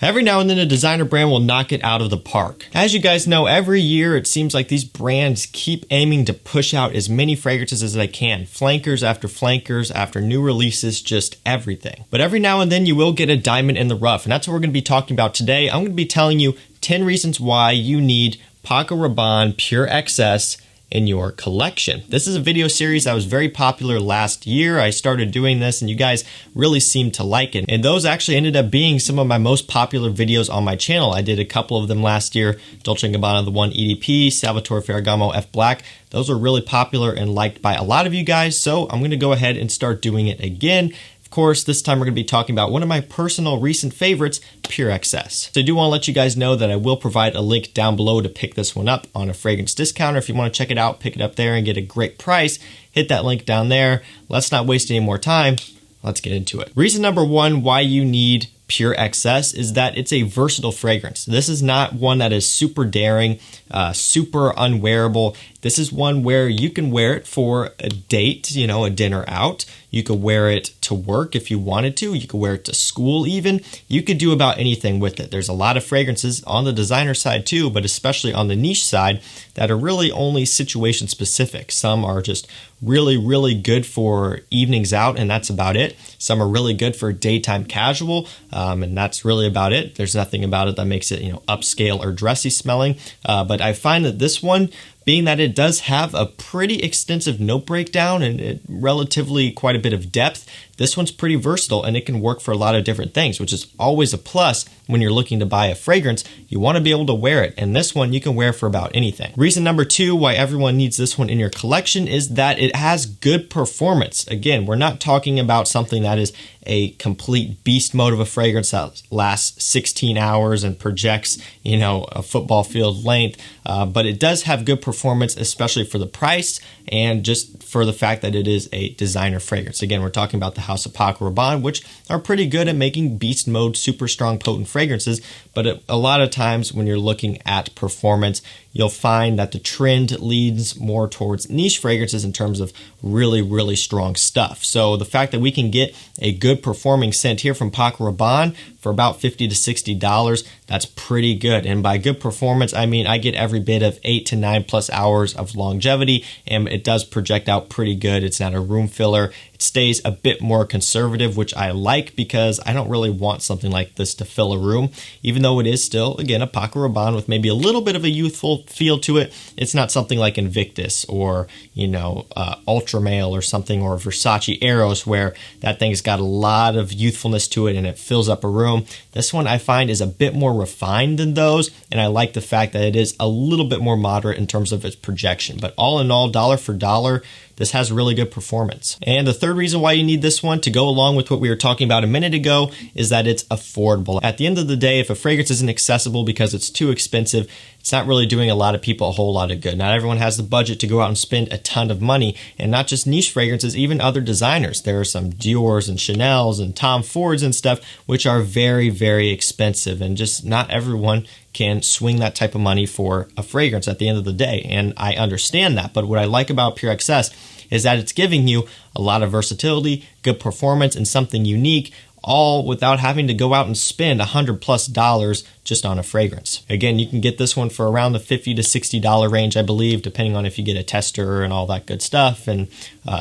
Every now and then a designer brand will knock it out of the park. As you guys know, every year it seems like these brands keep aiming to push out as many fragrances as they can. Flankers after new releases, just everything. But every now and then you will get a diamond in the rough, and that's what we're going to be talking about today. I'm going to be telling you 10 reasons why you need Paco Rabanne Pure XS in your collection. This is a video series that was very popular last year. I started doing this and you guys really seemed to like it. And those actually ended up being some of my most popular videos on my channel. I did a couple of them last year. Dolce & Gabbana, the 1 EDP, Salvatore Ferragamo F Black. Those were really popular and liked by a lot of you guys. So I'm going to go ahead and start doing it again. Of course, this time we're going to be talking about one of my personal recent favorites, Pure XS. So I do want to let you guys know that I will provide a link down below to pick this one up on a fragrance discounter. If you want to check it out, pick it up there and get a great price, hit that link down there. Let's not waste any more time. Let's get into it. Reason number one why you need Pure XS is that it's a versatile fragrance. This is not one that is super daring, super unwearable. This is one where you can wear it for a date, a dinner out. You could wear it to work if you wanted to. You could wear it to school even. You could do about anything with it. There's a lot of fragrances on the designer side too, but especially on the niche side that are really only situation specific. Some are just really, really good for evenings out, and that's about it. Some are really good for daytime casual, and that's really about it. There's nothing about it that makes it, upscale or dressy smelling. But I find that this one, being that it does have a pretty extensive note breakdown and relatively quite a bit of depth, this one's pretty versatile and it can work for a lot of different things, which is always a plus when you're looking to buy a fragrance. You want to be able to wear it, and this one you can wear for about anything. Reason number two why everyone needs this one in your collection is that it has good performance. Again, we're not talking about something that is a complete beast mode of a fragrance that lasts 16 hours and projects, a football field length, but it does have good performance, especially for the price and just for the fact that it is a designer fragrance. Again, we're talking about the House of Paco Rabanne, which are pretty good at making beast mode, super strong, potent fragrances, but a lot of times when you're looking at performance, you'll find that the trend leads more towards niche fragrances in terms of really, really strong stuff. So the fact that we can get a good performing scent here from Paco Rabanne for about $50 to $60, that's pretty good. And by good performance, I mean I get every bit of 8 to 9 plus hours of longevity, and it does project out pretty good. It's not a room filler. It stays a bit more conservative, which I like because I don't really want something like this to fill a room. Even though it is still, again, a Paco Rabanne with maybe a little bit of a youthful feel to it, it's not something like Invictus or, Ultra Male or something, or Versace Eros, where that thing's got a lot of youthfulness to it and it fills up a room. This one I find is a bit more refined than those, and I like the fact that it is a little bit more moderate in terms of its projection. But all in all, dollar for dollar, this has really good performance. And the third reason why you need this one to go along with what we were talking about a minute ago is that it's affordable. At the end of the day, if a fragrance isn't accessible because it's too expensive, it's not really doing a lot of people a whole lot of good. Not everyone has the budget to go out and spend a ton of money, and not just niche fragrances, even other designers. There are some Dior's and Chanel's and Tom Ford's and stuff, which are very, very expensive, and just not everyone can swing that type of money for a fragrance at the end of the day. And I understand that, but what I like about Pure XS is that it's giving you a lot of versatility, good performance, and something unique, all without having to go out and spend $100+ just on a fragrance. Again, you can get this one for around the $50 to $60 range, I believe, depending on if you get a tester and all that good stuff, and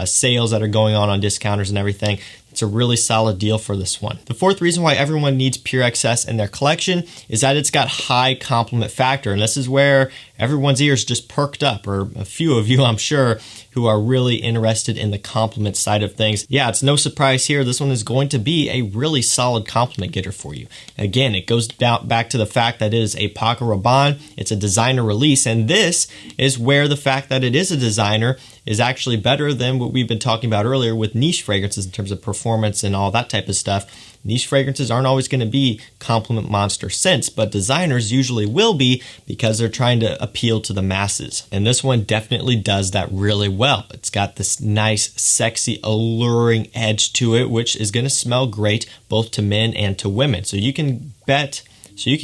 sales that are going on discounters and everything. It's a really solid deal for this one. The fourth reason why everyone needs Pure XS in their collection is that it's got high compliment factor, and this is where everyone's ears just perked up, or a few of you, I'm sure, who are really interested in the compliment side of things. Yeah, it's no surprise here. This one is going to be a really solid compliment getter for you. Again, it goes back to the fact that it is a Paco Rabanne. It's a designer release, and this is where the fact that it is a designer is actually better than what we've been talking about earlier with niche fragrances in terms of performance and all that type of stuff. Niche fragrances aren't always going to be compliment monster scents, but designers usually will be because they're trying to appeal to the masses. And this one definitely does that really well. It's got this nice, sexy, alluring edge to it, which is going to smell great both to men and to women. So you can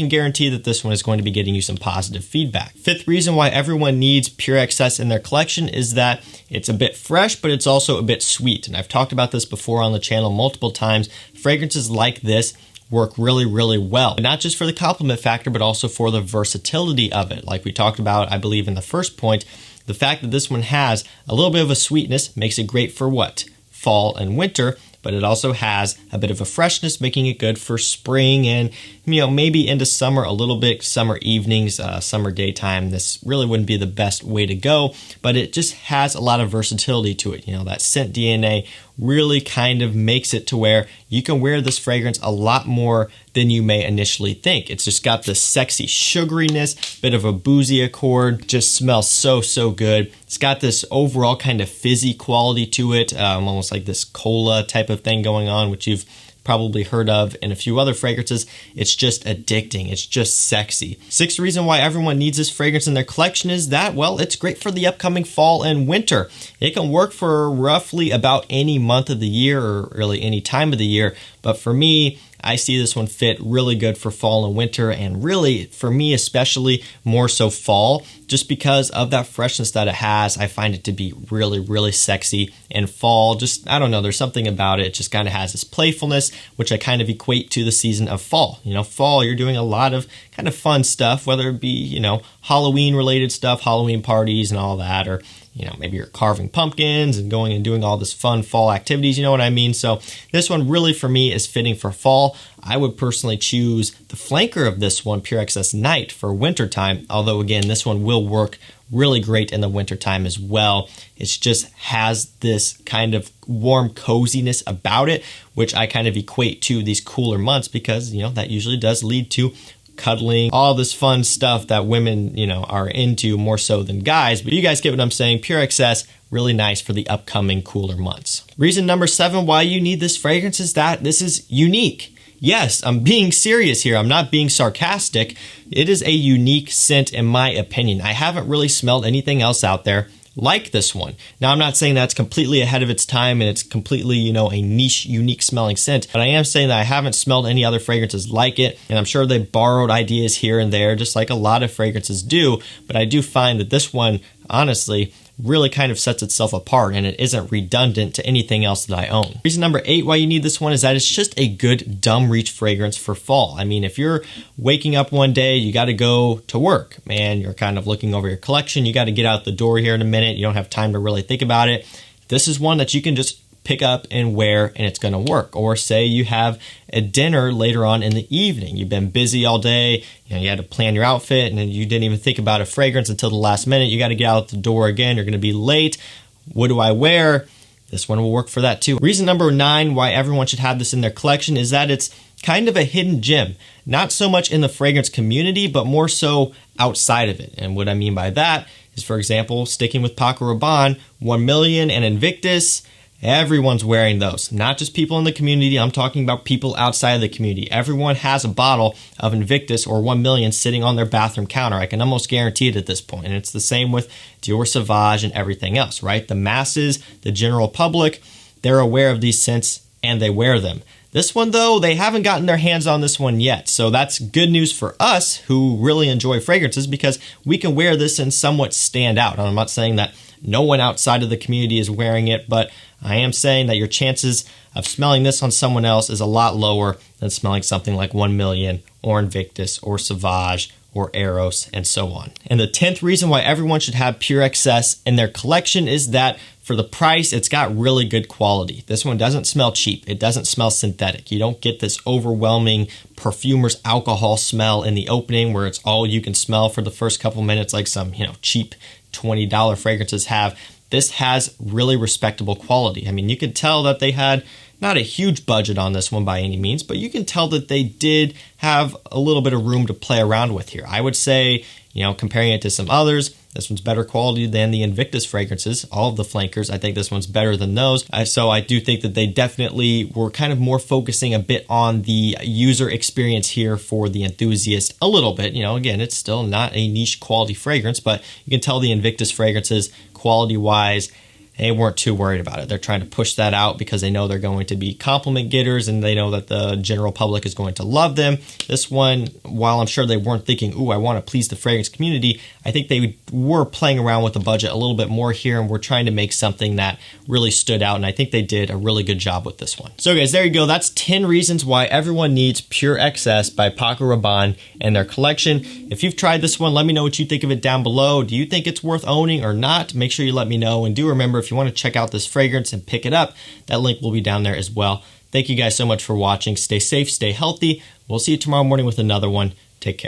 guarantee that this one is going to be getting you some positive feedback. Fifth reason why everyone needs Pure XS in their collection is that it's a bit fresh, but it's also a bit sweet. And I've talked about this before on the channel multiple times. Fragrances like this work really, really well. Not just for the compliment factor, but also for the versatility of it. Like we talked about, I believe in the first point, the fact that this one has a little bit of a sweetness makes it great for what? Fall and winter, but it also has a bit of a freshness, making it good for spring and, maybe into summer a little bit, summer evenings, summer daytime. This really wouldn't be the best way to go, but it just has a lot of versatility to it. That scent DNA really kind of makes it to where you can wear this fragrance a lot more than you may initially think. It's just got this sexy sugariness, bit of a boozy accord, just smells so, so good. It's got this overall kind of fizzy quality to it, almost like this cola type of thing going on, which you've probably heard of in a few other fragrances. It's just addicting. It's just sexy. Sixth reason why everyone needs this fragrance in their collection is that, well, it's great for the upcoming fall and winter. It can work for roughly about any month of the year or really any time of the year. But for me, I see this one fit really good for fall and winter, and really for me especially more so fall, just because of that freshness that it has. I find it to be really, really sexy. And fall, just, I don't know, there's something about it. It just kind of has this playfulness, which I kind of equate to the season of fall. Fall, you're doing a lot of kind of fun stuff, whether it be, Halloween related stuff, Halloween parties and all that, or maybe you're carving pumpkins and going and doing all this fun fall activities, you know what I mean? So this one really for me is fitting for fall. I would personally choose the flanker of this one, Pure XS Night, for wintertime, although again, this one will work really great in the wintertime as well. It just has this kind of warm coziness about it, which I kind of equate to these cooler months because, that usually does lead to cuddling, all this fun stuff that women, are into more so than guys. But you guys get what I'm saying. Pure XS, really nice for the upcoming cooler months. Reason number 7 why you need this fragrance is that this is unique. Yes, I'm being serious here. I'm not being sarcastic. It is a unique scent in my opinion. I haven't really smelled anything else out there like this one. Now, I'm not saying that's completely ahead of its time and it's completely, a niche, unique smelling scent, but I am saying that I haven't smelled any other fragrances like it, and I'm sure they borrowed ideas here and there, just like a lot of fragrances do, but I do find that this one, honestly, really kind of sets itself apart and it isn't redundant to anything else that I own. Reason number 8 why you need this one is that it's just a good dumb reach fragrance for fall. I mean, if you're waking up one day, you got to go to work, man, you're kind of looking over your collection, you got to get out the door here in a minute, you don't have time to really think about it. This is one that you can just pick up and wear and it's going to work. Or say you have a dinner later on in the evening. You've been busy all day, you had to plan your outfit and then you didn't even think about a fragrance until the last minute. You got to get out the door again. You're going to be late. What do I wear? This one will work for that too. Reason number 9 why everyone should have this in their collection is that it's kind of a hidden gem. Not so much in the fragrance community, but more so outside of it. And what I mean by that is, for example, sticking with Paco Rabanne, 1 Million and Invictus. Everyone's wearing those, not just people in the community. I'm talking about people outside of the community. Everyone has a bottle of Invictus or 1 Million sitting on their bathroom counter. I can almost guarantee it at this point. And it's the same with Dior Sauvage and everything else, right? The masses, the general public, they're aware of these scents and they wear them. This one, though, they haven't gotten their hands on this one yet. So that's good news for us who really enjoy fragrances because we can wear this and somewhat stand out. And I'm not saying that no one outside of the community is wearing it, but I am saying that your chances of smelling this on someone else is a lot lower than smelling something like 1 Million or Invictus or Sauvage or Eros and so on. And the 10th reason why everyone should have Pure XS in their collection is that for the price, it's got really good quality. This one doesn't smell cheap. It doesn't smell synthetic. You don't get this overwhelming perfumer's alcohol smell in the opening where it's all you can smell for the first couple minutes like some, cheap $20 fragrances have. This has really respectable quality. I mean, you can tell that they had not a huge budget on this one by any means, but you can tell that they did have a little bit of room to play around with here. I would say, comparing it to some others, this one's better quality than the Invictus fragrances, all of the flankers. I think this one's better than those. So I do think that they definitely were kind of more focusing a bit on the user experience here for the enthusiast a little bit. Again, it's still not a niche quality fragrance, but you can tell the Invictus fragrances quality-wise, they weren't too worried about it. They're trying to push that out because they know they're going to be compliment getters and they know that the general public is going to love them. This one, while I'm sure they weren't thinking, ooh, I want to please the fragrance community, I think they were playing around with the budget a little bit more here and were trying to make something that really stood out, and I think they did a really good job with this one. So guys, there you go. That's 10 reasons why everyone needs Pure XS by Paco Rabanne and their collection. If you've tried this one, let me know what you think of it down below. Do you think it's worth owning or not? Make sure you let me know, and do remember, if you want to check out this fragrance and pick it up, that link will be down there as well. Thank you guys so much for watching. Stay safe, stay healthy. We'll see you tomorrow morning with another one. Take care.